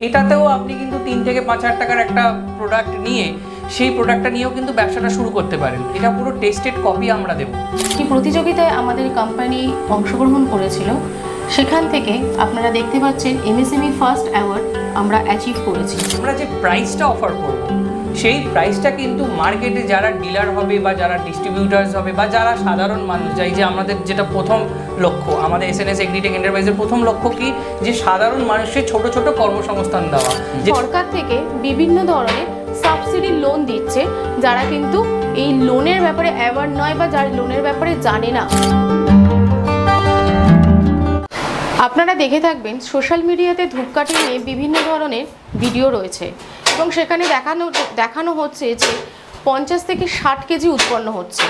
এটাতেও আপনি কিন্তু 3 থেকে 5,000 টাকার একটা প্রোডাক্ট নিয়ে সেই প্রোডাক্টটা নিয়েও কিন্তু ব্যবসাটা শুরু করতে পারেন। এটা পুরো টেস্টেড কপি আমরা দেবো। এই প্রতিযোগিতায় আমাদের কোম্পানি অংশগ্রহণ করেছিল, সেখান থেকে আপনারা দেখতে পাচ্ছেন এমএসএমই ফার্স্ট অ্যাওয়ার্ড আমরা অ্যাচিভ করেছি। আমরা যে প্রাইসটা অফার করব সেই প্রাইসটা কিন্তু মার্কেটে যারা ডিলার হবে বা যারা ডিস্ট্রিবিউটার্স হবে বা যারা সাধারণ মানুষ, যাই যে আমাদের যেটা প্রথম লক্ষ্য, আমাদের এসএনএস এগ্রিটেক এন্টারপ্রাইজের প্রথম লক্ষ্য কি, যে সাধারণ মানুষের ছোট ছোট কর্মসংস্থান দেওয়া। সরকার থেকে বিভিন্ন ধরনের সাবসিডি লোন দিচ্ছে, যারা কিন্তু এই লোনের ব্যাপারে অ্যাওয়ার্ড নয় বা যারা লোনের ব্যাপারে জানে না। আপনারা দেখে থাকবেন সোশ্যাল মিডিয়াতে ধূপকাঠি নিয়ে বিভিন্ন ধরনের ভিডিও রয়েছে এবং সেখানে দেখানো হচ্ছে যে 50 থেকে 60 কেজি উৎপন্ন হচ্ছে,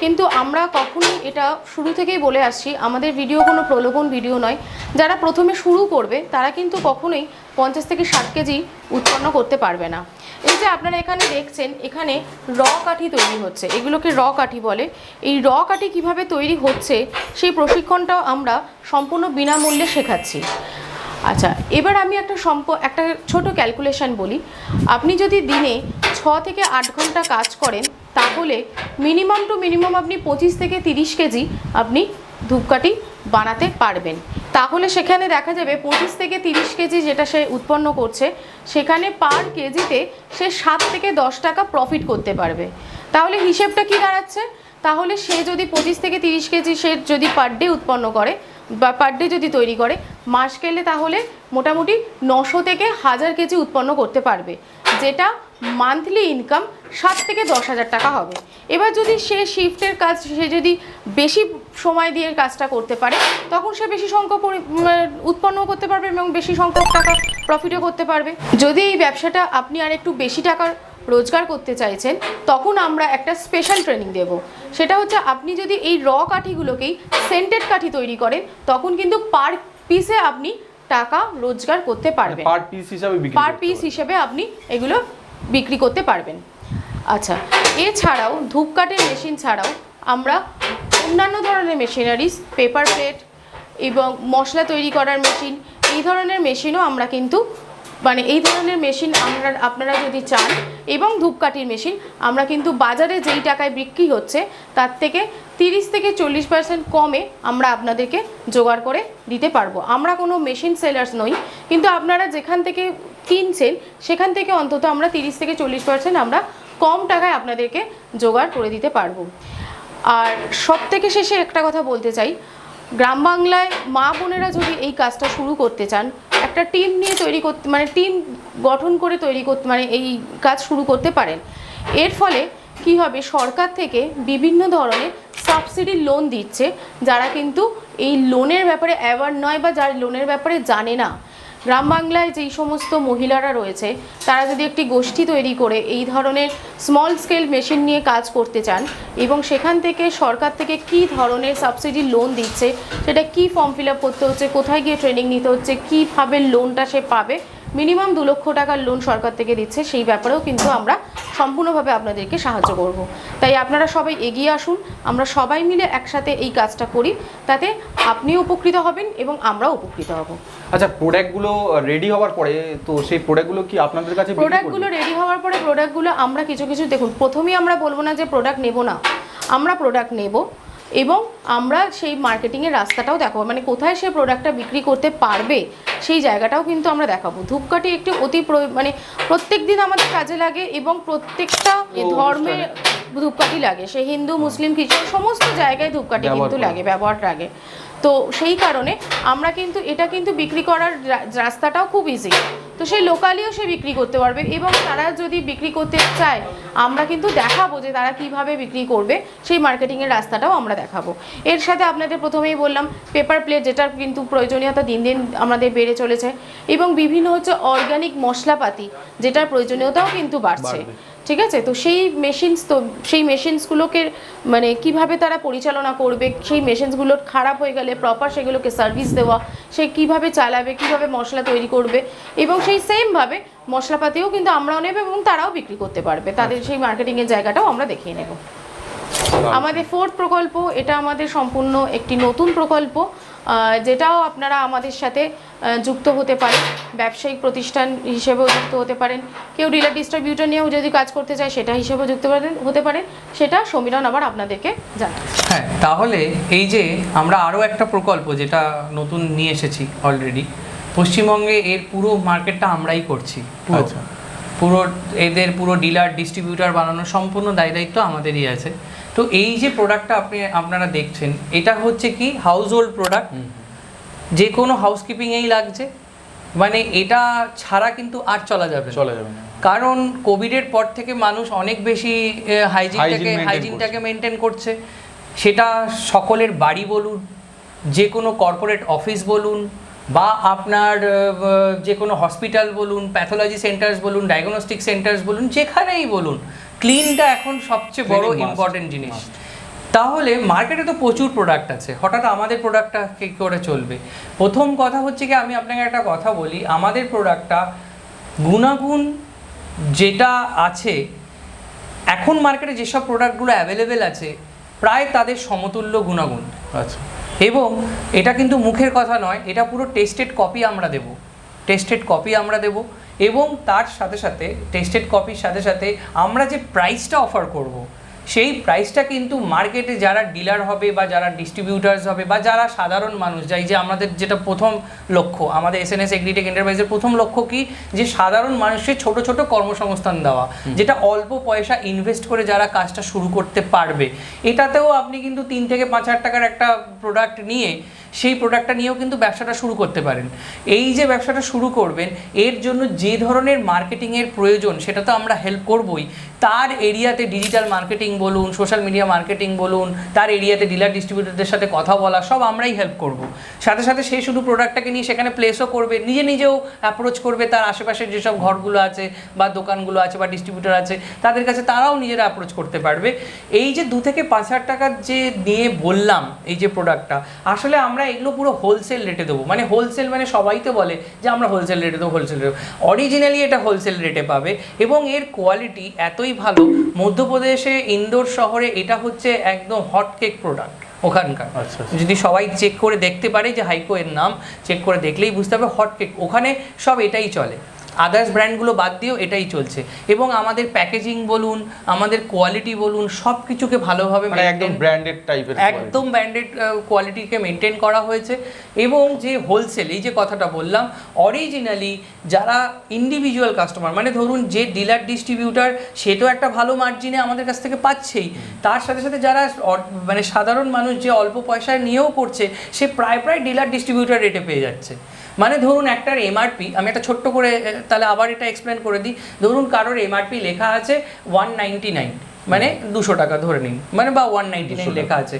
কিন্তু আমরা কখনোই এটা শুরু থেকেই বলে আসছি, আমাদের ভিডিও কোনো প্রলোভন ভিডিও নয়। যারা প্রথমে শুরু করবে তারা কিন্তু কখনোই 50 থেকে 60 কেজি উৎপন্ন করতে পারবে না। এই যে আপনারা এখানে দেখছেন, এখানে র কাঠি তৈরি হচ্ছে, এগুলোকে র কাঠি বলে। এই র কাঠি কিভাবে তৈরি হচ্ছে সেই প্রশিক্ষণটাও আমরা সম্পূর্ণ বিনামূল্যে শেখাচ্ছি। আচ্ছা, এবার আমি একটা ছোট ক্যালকুলেশন বলি। আপনি যদি দিনে 6 থেকে 8 ঘন্টা কাজ করেন, তাহলে মিনিমাম টু মিনিমাম আপনি 25 থেকে 30 কেজি আপনি ধূপকাঠি বানাতে পারবেন। তাহলে সেখানে দেখা যাবে 25 থেকে 30 কেজি যেটা সে উৎপন্ন করছে, সেখানে পার কেজিতে সে 7 থেকে 10 টাকা প্রফিট করতে পারবে। তাহলে হিসেবটা কি দাঁড়াচ্ছে? তাহলে সে যদি 25 থেকে 30 কেজি সে যদি পার ডে উৎপন্ন করে বা পার ডে যদি তৈরি করে, মাস গেলে তাহলে মোটামুটি 900 থেকে 1000 কেজি উৎপন্ন করতে পারবে, যেটা মান্থলি ইনকাম 7 থেকে 10,000 টাকা হবে। এবার যদি সে শিফটের কাজ, সে যদি বেশি সময় দিয়ে কাজটা করতে পারে, তখন সে বেশি সংখ্যক উৎপন্ন করতে পারবে এবং বেশি সংখ্যক টাকা প্রফিটও করতে পারবে। যদি এই ব্যবসাটা আপনি আর একটু বেশি টাকার রোজগার করতে চাইছেন, তখন আমরা একটা স্পেশাল ট্রেনিং দেব। সেটা হচ্ছে, আপনি যদি এই র কাঠিগুলোকেই সেন্টেড কাঠি তৈরি করেন, তখন কিন্তু পার পিসে আপনি টাকা রোজগার করতে পারবেন। পার পিস হিসেবে আপনি এগুলো বিক্রি করতে পারবেন। আচ্ছা, এছাড়াও ধূপকাঠির মেশিন ছাড়াও আমরা অন্যান্য ধরনের মেশিনারিজ, পেপার প্লেট এবং মশলা তৈরি করার মেশিন, এই ধরনের মেশিনও আমরা কিন্তু এই ধরনের মেশিন আপনারা যদি চান, এবং ধূপকাঠির মেশিন আমরা কিন্তু বাজারে যেই টাকায় বিক্রি হচ্ছে তার থেকে 30 থেকে 40% কমে আমরা আপনাদেরকে জোগাড় করে দিতে পারবো। আমরা কোনো মেশিন সেলার্স নই, কিন্তু আপনারা যেখান থেকে কিনছেন সেখান থেকে অন্তত আমরা 30 থেকে 40% আমরা কম টাকায় আপনাদেরকে জোগাড় করে দিতে পারবো। আর সব থেকে শেষে একটা কথা বলতে চাই, গ্রাম বাংলায় মা বোনেরা যদি এই কাজটা শুরু করতে চান, একটা টিম নিয়ে তৈরি করতে টিম গঠন করে তৈরি করতে এই কাজ শুরু করতে পারেন। এর ফলে কি হবে, সরকার থেকে বিভিন্ন ধরনের সাবসিডি লোন দিচ্ছে, যারা কিন্তু এই লোনের ব্যাপারে অ্যাওয়ার্ড নয় বা যারা লোনের ব্যাপারে জানে না। গ্রাম বাংলায় যেই সমস্ত মহিলারা রয়েছে, তারা যদি একটি গোষ্ঠী তৈরি করে এই ধরনের স্মল স্কেল মেশিন নিয়ে কাজ করতে চান, এবং সেখান থেকে সরকার থেকে কি ধরনের সাবসিডি লোন দিচ্ছে, সেটা কি ফর্ম ফিল আপ করতে হচ্ছে, কোথায় গিয়ে ট্রেনিং নিতে হচ্ছে, কীভাবে লোনটা সে পাবে, মিনিমাম 2 লক্ষ টাকার লোন সরকার থেকে দিচ্ছে, সেই ব্যাপারেও কিন্তু আমরা সম্পূর্ণভাবে আপনাদেরকে সাহায্য করব। তাই আপনারা সবাই এগিয়ে আসুন, আমরা সবাই মিলে একসাথে এই কাজটা করি, তাতে আপনিও উপকৃত হবেন এবং আমরাও উপকৃত হব। আচ্ছা, প্রোডাক্টগুলো রেডি হওয়ার পরে তো সেই প্রোডাক্টগুলো কি আপনাদের কাছে? প্রোডাক্টগুলো রেডি হওয়ার পরে প্রোডাক্টগুলো আমরা কিছু দেখুন, প্রথমেই আমরা বলবো না যে প্রোডাক্ট নেব না, আমরা প্রোডাক্ট নেব এবং আমরা সেই মার্কেটিংয়ের রাস্তাটাও দেখাবো, কোথায় সে প্রোডাক্টটা বিক্রি করতে পারবে সেই জায়গাটাও কিন্তু আমরা দেখাবো। ধূপকাঠি একটি অতি প্রত্যেক দিন আমাদের কাজে লাগে এবং প্রত্যেকটা ধর্মে ধূপকাঠি লাগে, সে হিন্দু, মুসলিম, খ্রিস্টান সমস্ত জায়গায় ধূপকাঠি কিন্তু লাগে, ব্যবহার লাগে। তো সেই কারণে আমরা কিন্তু এটা কিন্তু বিক্রি করার রাস্তাটাও খুব ইজি, তো সেই লোকালিও সে বিক্রি করতে পারবে, এবং তারা যদি বিক্রি করতে চায় আমরা কিন্তু দেখাবো যে তারা কিভাবে বিক্রি করবে, সেই মার্কেটিংয়ের রাস্তাটাও আমরা দেখাবো। এর সাথে আপনাদের প্রথমেই বললাম পেপার প্লেট, যেটার কিন্তু প্রয়োজনীয়তা দিন দিন আমাদের বেড়ে চলেছে, এবং বিভিন্ন অর্গানিক মশলাপাতি, যেটার প্রয়োজনীয়তাও কিন্তু বাড়ছে। ঠিক আছে, তো সেই মেশিনসগুলোকে কিভাবে তারা পরিচালনা করবে, সেই মেশিনসগুলোর খারাপ হয়ে গেলে প্রপার সেগুলোকে সার্ভিস দেওয়া, সে কিভাবে চালাবে, কিভাবে মশলা তৈরি করবে, এবং সেই সেমভাবে মশলাপাতিও কিন্তু আমরাও নেব এবং তারাও বিক্রি করতে পারবে, তাদের সেই মার্কেটিংয়ের জায়গাটাও আমরা দেখিয়ে নেব। আমাদের 4th প্রকল্প, এটা আমাদের সম্পূর্ণ একটি নতুন প্রকল্প। যেটাও আপনারা আমাদের সাথে যুক্ত হতে পারেন, ব্যবসায়িক প্রতিষ্ঠান হিসেবেও যুক্ত হতে পারেন, কেউ ডিলার ডিস্ট্রিবিউটর নিয়েও যদি কাজ করতে চায় সেটা হিসেবেও যুক্ত হতে পারেন, সেটা সমীরণ আবার আপনাদেরকে জানাবে। হ্যাঁ, তাহলে এই যে আমরা আরও একটা প্রকল্প যেটা নতুন নিয়ে এসেছি অলরেডি পশ্চিমবঙ্গে, এর পুরো মার্কেটটা আমরাই করছি। পুরো এদের পুরো ডিলার ডিস্ট্রিবিউটার বানানোর সম্পূর্ণ দায়িত্ব আমাদেরই আছে। তো এই যে প্রোডাক্টটা আপনারা দেখছেন, এটা হচ্ছে কি হাউস হোল্ড প্রোডাক্ট, যে কোনো হাউসকিপিংয়েই লাগছে, মানে এটা ছাড়া কিন্তু আর চলা যাবে না। কারণ কোভিডের পর থেকে মানুষ অনেক বেশি হাইজিনটাকে মেনটেন করছে। সেটা সকলের বাড়ি বলুন, যে কোনো কর্পোরেট অফিস বলুন, বা আপনার যে কোনো হসপিটাল বলুন, প্যাথোলজি সেন্টার্স বলুন, ডায়াগনস্টিক সেন্টার্স বলুন, যেখানেই বলুন, ক্লিনটা এখন সবচেয়ে বড় ইম্পর্টেন্ট জিনিস। তাহলে মার্কেটে তো প্রচুর প্রোডাক্ট আছে, হঠাৎ আমাদের প্রোডাক্টটা কী করে চলবে? প্রথম কথা হচ্ছে কি, আমি আপনাকে একটা কথা বলি, আমাদের প্রোডাক্টটা গুণাগুণ যেটা আছে, এখন মার্কেটে যেসব প্রোডাক্টগুলো অ্যাভেলেবেল আছে প্রায় তাদের সমতুল্য গুণাগুণ। আচ্ছা। এবং এটা কিন্তু মুখের কথা নয়, এটা পুরো টেস্টেড কপি আমরা দেব। এবং তার সাথে সাথে টেস্টেড কপির সাথে সাথে আমরা যে প্রাইসটা অফার করব, সেই প্রাইসটা কিন্তু মার্কেটে যারা ডিলার হবে বা যারা ডিস্ট্রিবিউটার্স হবে বা যারা সাধারণ মানুষ, যাই যে আমাদের যেটা প্রথম লক্ষ্য, আমাদের এসএনএস এগ্রিটেক এন্টারপ্রাইজের প্রথম লক্ষ্য কি, যে সাধারণ মানুষের ছোট ছোট কর্মসংস্থান দেওয়া, যেটা অল্প পয়সা ইনভেস্ট করে যারা কাজটা শুরু করতে পারবে। এটাতেও আপনি কিন্তু 3 থেকে 5 হাজার টাকার একটা প্রোডাক্ট নিয়ে সেই প্রোডাক্টটা নিয়েও কিন্তু ব্যবসাটা শুরু করতে পারেন। এই যে ব্যবসাটা শুরু করবেন, এর জন্য যে ধরনের মার্কেটিংয়ের প্রয়োজন সেটা তো আমরা হেল্প করবই। তার এরিয়াতে ডিজিটাল মার্কেটিং বলুন, সোশ্যাল মিডিয়া মার্কেটিং বলুন, তার এরিয়াতে ডিলার ডিস্ট্রিবিউটরদের সাথে কথা বলা, সব আমরাই হেল্প করব। সাথে সাথে সে শুধু প্রোডাক্টটাকে নিয়ে সেখানে প্লেসও করবে, নিজেও অ্যাপ্রোচ করবে তার আশেপাশের যেসব ঘরগুলো আছে বা দোকানগুলো আছে বা ডিস্ট্রিবিউটর আছে তাদের কাছে, তারাও নিজেরা অ্যাপ্রোচ করতে পারবে। এই যে 2 থেকে 5 হাজার টাকার যে নিয়ে বললাম এই যে প্রোডাক্টটা, আসলে আমরা এগুলো পুরো হোলসেল রেটে দেবো। মানে হোলসেল মানে সবাই তো বলে যে আমরা হোলসেল রেটে দেবো, অরিজিনালি এটা হোলসেল রেটে পাবে। এবং এর কোয়ালিটি এতই ভালো, মধ্যপ্রদেশে ইন্দোর শহরে এটা হচ্ছে একদম হট কেক প্রোডাক্ট ওখানকার। যদি সবাই চেক করে দেখতে পারে, যে হাইকো এর নাম চেক করে দেখলেই বুঝতে হবে হট কেক, ওখানে সব এটাই চলে, আদার্স ব্র্যান্ডগুলো বাদ দিয়েও এটাই চলছে। এবং আমাদের প্যাকেজিং বলুন, আমাদের কোয়ালিটি বলুন, সব কিছুকে ভালোভাবে একদম ব্র্যান্ডেড কোয়ালিটিকে মেনটেন করা হয়েছে। এবং যে হোলসেল, এই যে কথাটা বললাম, অরিজিনালি যারা ইন্ডিভিজুয়াল কাস্টমার, মানে ধরুন যে ডিলার ডিস্ট্রিবিউটার, সে তো একটা ভালো মার্জিনে আমাদের কাছ থেকে পাচ্ছেই, তার সাথে সাথে যারা মানে সাধারণ মানুষ যে অল্প পয়সায় নিয়েও করছে, সে প্রায় ডিলার ডিস্ট্রিবিউটার রেটে পেয়ে যাচ্ছে। মানে ধরুন একটার এমআরপি, আমি একটা ছোট্ট করে তাহলে আবার এটা এক্সপ্লেন করে দিই। ধরুন কারোর এমআরপি লেখা আছে 199, মানে 200 টাকা ধরে নিন, মানে বা 199 লেখা আছে।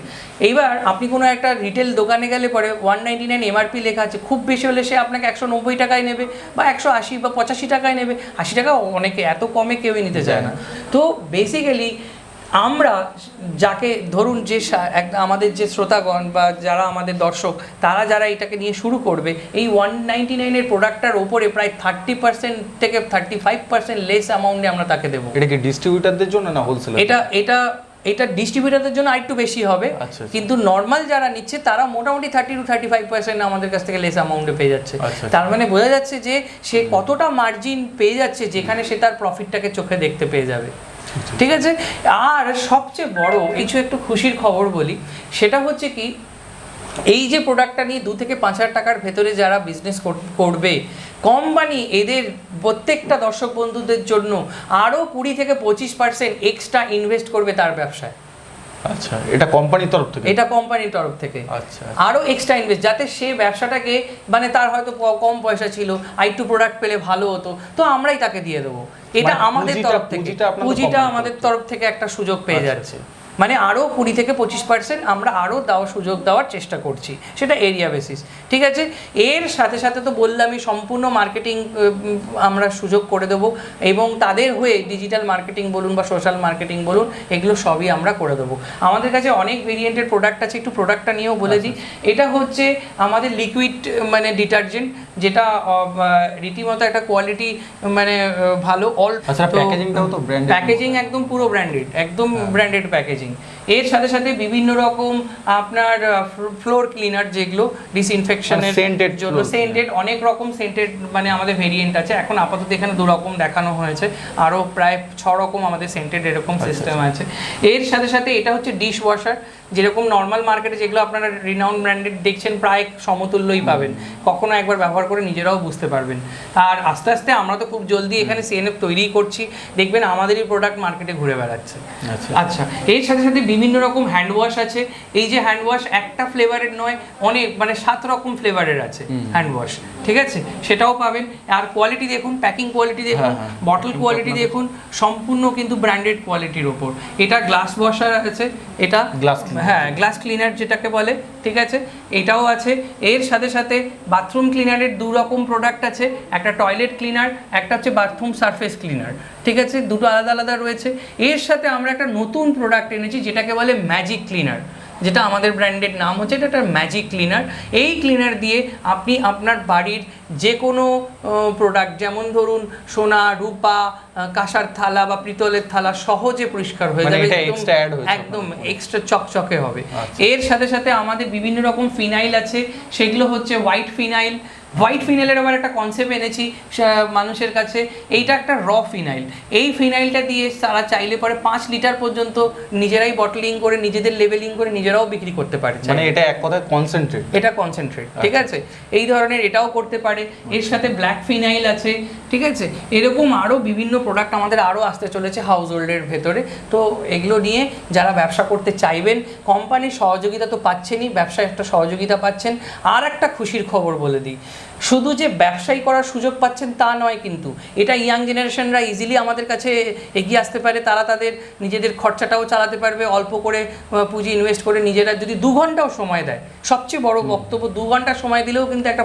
এইবার আপনি কোনো একটা রিটেল দোকানে গেলে পরে 199 এমআরপি লেখা আছে, খুব বেশি হলে সে আপনাকে 190 টাকায় নেবে বা 180 বা 85 টাকায় নেবে। 80 টাকা অনেকে, এত কমে কেউই নিতে চায় না। তো বেসিক্যালি আমরা যাকে ধরুন যে আমাদের যে শ্রোতাগণ বা যারা আমাদের দর্শক, তারা যারা এটাকে নিয়ে শুরু করবে, এই 199 প্রোডাক্টটার ওপরে প্রায় 30% থেকে 35% লেস অ্যামাউন্টে আমরা তাকে দেবো। এটা কি ডিস্ট্রিবিউটারদের জন্য না হোলসেলার? এটা ডিস্ট্রিবিউটারদের জন্য আরেকটু বেশি হবে, কিন্তু নর্মাল যারা নিচ্ছে তারা মোটামুটি 30 to 35% আমাদের কাছ থেকে লেস অ্যামাউন্টে পেয়ে যাচ্ছে। তার মানে বোঝা যাচ্ছে যে সে কতটা মার্জিন পেয়ে যাচ্ছে, যেখানে সে তার প্রফিটটাকে চোখে দেখতে পেয়ে যাবে। ঠিক আছে। আর সবচেয়ে বড় কিছু একটু খুশির খবর বলি, সেটা হচ্ছে কি, এই যে প্রোডাক্টটা নিয়ে 2 থেকে 5 হাজার টাকার ভেতরে যারা বিজনেস করবে, কোম্পানি এদের প্রত্যেকটা দর্শক বন্ধুদের জন্য আরও 20 থেকে 25% এক্সট্রা ইনভেস্ট করবে তার ব্যবসায়। আচ্ছা, এটা কোম্পানির তরফ থেকে? এটা কোম্পানির তরফ থেকে। আচ্ছা, আরও এক্সট্রা ইনভেস্ট, যাতে সে ব্যবসাটাকে, মানে তার হয়তো কম পয়সা ছিল, আরেকটু প্রোডাক্ট পেলে ভালো হতো, তো আমরাই তাকে দিয়ে দেবো। এটা আমাদের তরফ থেকে, পুঁজিটা আমাদের তরফ থেকে একটা সুযোগ পেয়ে যাচ্ছে। মানে আরও 20 থেকে 25% আমরা আরও সুযোগ দেওয়ার চেষ্টা করছি, সেটা এরিয়া বেসিস। ঠিক আছে। এর সাথে সাথে তো বললামই, সম্পূর্ণ মার্কেটিং আমরা সুযোগ করে দেবো, এবং তাদের হয়ে ডিজিটাল মার্কেটিং বলুন বা সোশ্যাল মার্কেটিং বলুন, এগুলো সবই আমরা করে দেবো। আমাদের কাছে অনেক ভেরিয়েন্টের প্রোডাক্ট আছে, একটু প্রোডাক্টটা নিয়েও বলে দিই। এটা হচ্ছে আমাদের লিকুইড মানে ডিটারজেন্ট, যেটা রীতিমতো একটা কোয়ালিটি মানে ভালো অল। আচ্ছা, প্যাকেজিংটাও তো ব্র্যান্ডেড, প্যাকেজিং একদম পুরো ব্র্যান্ডেড, একদম ব্র্যান্ডেড প্যাকেজিং। এর সাথে সাথে বিভিন্ন রকম আপনার ফ্লোর ক্লিনার, যেগুলো ডিসইনফেকশনের জন্য সেন্টেড, অনেক রকম সেন্টেড মানে আমাদের ভেরিয়েন্ট আছে। এখন আপাতত এখানে 2 রকম দেখানো হয়েছে, আরও প্রায় 6 রকম আমাদের সেন্টেড এরকম সিস্টেম আছে। এর সাথে সাথে এটা হচ্ছে ডিশ ওয়াশার, যেরকম নর্মাল মার্কেটে যেগুলো আপনারা রিনাউন্ড ব্র্যান্ডেড দেখছেন প্রায় সমতুল্যই পাবেন, কখনো একবার ব্যবহার করে নিজেরাও বুঝতে পারবেন। আর আস্তে আস্তে আমরা তো খুব জলদি এখানে সিএনএফ তৈরি করছি, দেখবেন আমাদেরই প্রোডাক্ট মার্কেটে ঘুরে বেড়াচ্ছে। আচ্ছা, এর সাথে সাথে বিভিন্ন রকম হ্যান্ড ওয়াশ আছে। এই যে হ্যান্ড ওয়াশ একটা ফ্লেভারের নয়, অনেক মানে 7 রকম ফ্লেভারের আছে হ্যান্ড ওয়াশ, ঠিক আছে, সেটাও পাবেন। আর কোয়ালিটি দেখুন, প্যাকিং কোয়ালিটি দেখুন, বটল কোয়ালিটি দেখুন, সম্পূর্ণ কিন্তু ব্র্যান্ডেড কোয়ালিটির ওপর। এটা গ্লাস ওয়াশার আছে, এটা গ্লাস ক্লিনার যেটাকে বলে, ঠিক আছে, এটাও আছে। এর সাথে সাথে বাথরুম ক্লিনারের 2 রকম প্রোডাক্ট আছে, একটা টয়লেট ক্লিনার, একটা হচ্ছে বাথরুম সারফেস ক্লিনার, ঠিক আছে, দুটো আলাদা আলাদা রয়েছে। এর সাথে আমরা একটা নতুন প্রোডাক্ট এনেছি যেটাকে বলে ম্যাজিক ক্লিনার, যেটা আমাদের ব্র্যান্ডের নাম হচ্ছে, এটা একটা ম্যাজিক ক্লিনার। এই ক্লিনার দিয়ে আপনি আপনার বাড়ির যে কোনো প্রোডাক্ট, যেমন ধরুন সোনা, রূপা, কাঁসার থালা বা পিতলের থালা সহজে পরিষ্কার হয়ে যাবে, একদম এক্সট্রা চকচকে হবে। এর সাথে সাথে আমাদের বিভিন্ন রকম ফিনাইল আছে, সেগুলো হচ্ছে হোয়াইট ফিনাইল। হোয়াইট ফিনাইলের আবার একটা কনসেপ্ট এনেছি মানুষের কাছে, এইটা একটা র ফিনাইল। এই ফিনাইলটা দিয়ে তারা চাইলে পরে 5 লিটার পর্যন্ত নিজেরাই বটলিং করে, নিজেদের লেবেলিং করে নিজেরাও বিক্রি করতে পারে। মানে এটা এক কথায় কনসেন্ট্রেট, এটা কনসেন্ট্রেট, ঠিক আছে, এই ধরনের এটাও করতে পারে। এর সাথে ব্ল্যাক ফিনাইল আছে, ঠিক আছে, এরকম আরও বিভিন্ন প্রোডাক্ট আমাদের আরও আসতে চলেছে হাউস হোল্ডের ভেতরে। তো এগুলো নিয়ে যারা ব্যবসা করতে চাইবেন, কোম্পানির সহযোগিতা তো পাচ্ছেনই, ব্যবসায় একটা সহযোগিতা পাচ্ছেন। আর একটা খুশির খবর বলে দিই, শুধু যে ব্যবসায়ী করার সুযোগ পাচ্ছেন তা নয়, কিন্তু এটা ইয়াং জেনারেশনরা ইজিলি আমাদের কাছে এগিয়ে আসতে পারে। তারা তাদের নিজেদের খরচাটাও চালাতে পারবে, অল্প করে পুঁজি ইনভেস্ট করে নিজেরা যদি 2 ঘন্টাও সময় দেয়। সবচেয়ে বড় বক্তব্য, 2 ঘন্টা সময় দিলেও কিন্তু একটা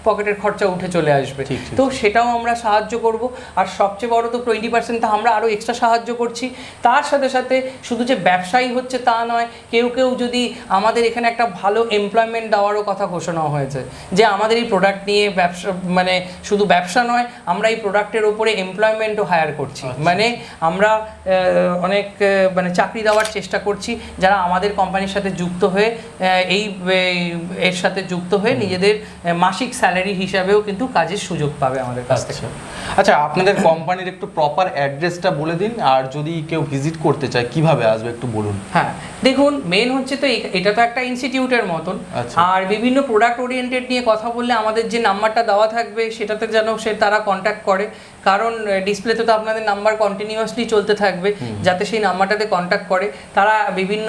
পকেটের খরচা উঠে চলে আসবে। তো সেটাও আমরা সাহায্য করব। আর সবচেয়ে বড় তো 20% তো আমরা আরও এক্সট্রা সাহায্য করছি। তার সাথে সাথে শুধু যে ব্যবসায়ী হচ্ছে তা নয়, কেউ কেউ যদি আমাদের এখানে একটা ভালো এমপ্লয়মেন্ট দেওয়ারও কথা ঘোষণা হয়েছে, যে আমাদের এই প্রোডাক্ট নিয়ে ব্যবসা মানে শুধু ব্যবসা নয়, আমরা এই প্রোডাক্টের উপরে এমপ্লয়মেন্টও হায়ার করছি। মানে আমরা অনেক মানে চাকরি দেওয়ার চেষ্টা করছি, যারা আমাদের কোম্পানির সাথে যুক্ত হয়ে এর সাথে যুক্ত হয়ে নিজেদের মাসিক স্যালারি হিসাবেও কিন্তু কাজের সুযোগ পাবে আমাদের কাছ থেকে। আচ্ছা, আপনাদের কোম্পানির একটু প্রপার অ্যাড্রেসটা বলে দিন, আর যদি কেউ ভিজিট করতে চায় কিভাবে আসবে একটু বলুন। হ্যাঁ, দেখুন, মেন হচ্ছে তো এটা তো একটা ইনস্টিটিউটের মতন, আর বিভিন্ন প্রোডাক্ট ওরিয়েন্টেড নিয়ে কথা বললে আমাদের যে নাম্বারটা দেওয়া থাকবে সেটাতে যেন তারা কন্ট্যাক্ট করে, কারণ ডিসপ্লেতে তো আপনাদের নাম্বার কন্টিনিউয়াসলি চলতে থাকবে, যাতে সেই নাম্বারটাতে কন্ট্যাক্ট করে। তারা বিভিন্ন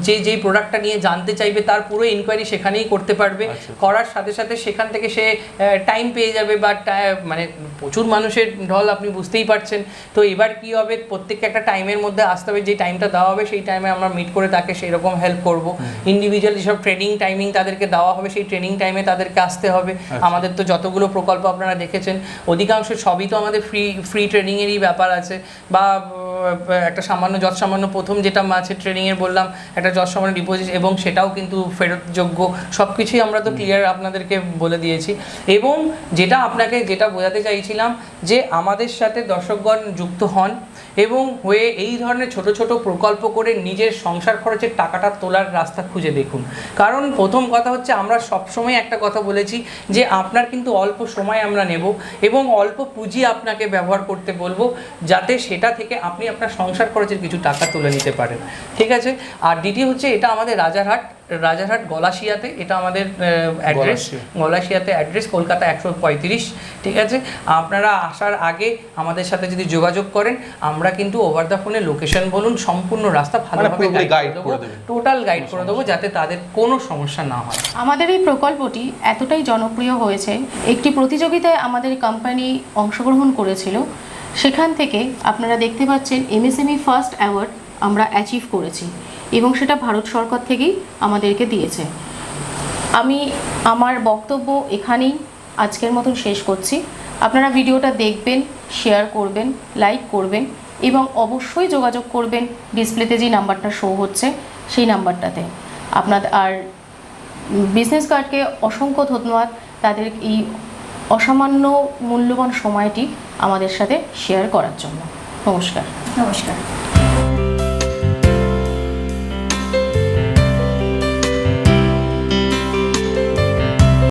যেই প্রোডাক্টটা নিয়ে জানতে চাইবে তার পুরো ইনকোয়ারি সেখানেই করতে পারবে। করার সাথে সাথে সেখান থেকে সে টাইম পেয়ে যাবে, বা মানে প্রচুর মানুষের ঢল, আপনি বুঝতেই পারছেন। তো এবার কি হবে, প্রত্যেককে একটা টাইমের মধ্যে আসতে হবে, যে টাইমটা দেওয়া হবে সেই টাইমে আমরা মিট করে তাকে সেই রকম হেল্প করব। ইন্ডিভিজুয়াল যেসব ট্রেনিং টাইমিং তাদেরকে দেওয়া হবে, সেই ট্রেনিং টাইমে তাদেরকে আসতে হবে। আমাদের তো যতগুলো প্রকল্প আপনারা দেখেছেন, অধিকাংশ সবই তো আমাদের ফ্রি ট্রেনিংয়েরই ব্যাপার আছে, বা একটা সামান্য প্রথম যেটা আছে ট্রেনিংয়ের বললাম, একটা যৎসামান্য ডিপোজিট, এবং সেটাও কিন্তু ফেরতযোগ্য। সব কিছুই আমরা তো ক্লিয়ার আপনাদেরকে বলে দিয়েছি। এবং যেটা বোঝাতে চাইছিলাম, যে আমাদের সাথে দর্শকগণ যুক্ত হন এবং হয়ে এই ধরনের ছোট ছোট প্রকল্প করে নিজের সংসার খরচের টাকাটা তোলার রাস্তা খুঁজে দেখুন। কারণ প্রথম কথা হচ্ছে, আমরা সবসময় একটা কথা বলেছি, যে আপনার কিন্তু অল্প সময় আমরা নেব এবং অল্প পুঁজি আপনাকে ব্যবহার করতে বলবো, যাতে সেটা থেকে আপনি আপনার সংসার খরচের কিছু টাকা তুলে নিতে পারেন, ঠিক আছে। আর দ্বিতীয় হচ্ছে, এটা আমাদের রাজারহাট গলাশিয়াতে, এটা আমাদের অ্যাড্রেস, গলাশিয়াতে অ্যাড্রেস, কলকাতা 135, ঠিক আছে। আপনারা আসার আগে আমাদের সাথে যদি যোগাযোগ করেন, আমরা কিন্তু ওভার দ্য ফোনে লোকেশন বলুন, সম্পূর্ণ রাস্তা ভালোভাবে গাইড করে দেবো, টোটাল গাইড করে দেবো, যাতে তাদের কোনো সমস্যা না হয়। আমাদের এই প্রকল্পটি এতটাই জনপ্রিয় হয়েছে, একটি প্রতিযোগিতায় আমাদের কোম্পানি অংশগ্রহণ করেছিল, সেখান থেকে আপনারা দেখতে পাচ্ছেন MSME ফার্স্ট অ্যাওয়ার্ড আমরা অ্যাচিভ করেছি, এবং সেটা ভারত সরকার থেকেই আমাদেরকে দিয়েছে। আমি আমার বক্তব্য এখানেই আজকের মতন শেষ করছি। আপনারা ভিডিওটা দেখবেন, শেয়ার করবেন, লাইক করবেন, এবং অবশ্যই যোগাযোগ করবেন ডিসপ্লেতে যে নাম্বারটা শো হচ্ছে সেই নাম্বারটাতে। আপনাদের আর বিজনেস কার্ডকে অসংখ্য ধন্যবাদ, তাদের এই অসামান্য মূল্যবান সময়টি আমাদের সাথে শেয়ার করার জন্য। নমস্কার। নমস্কার।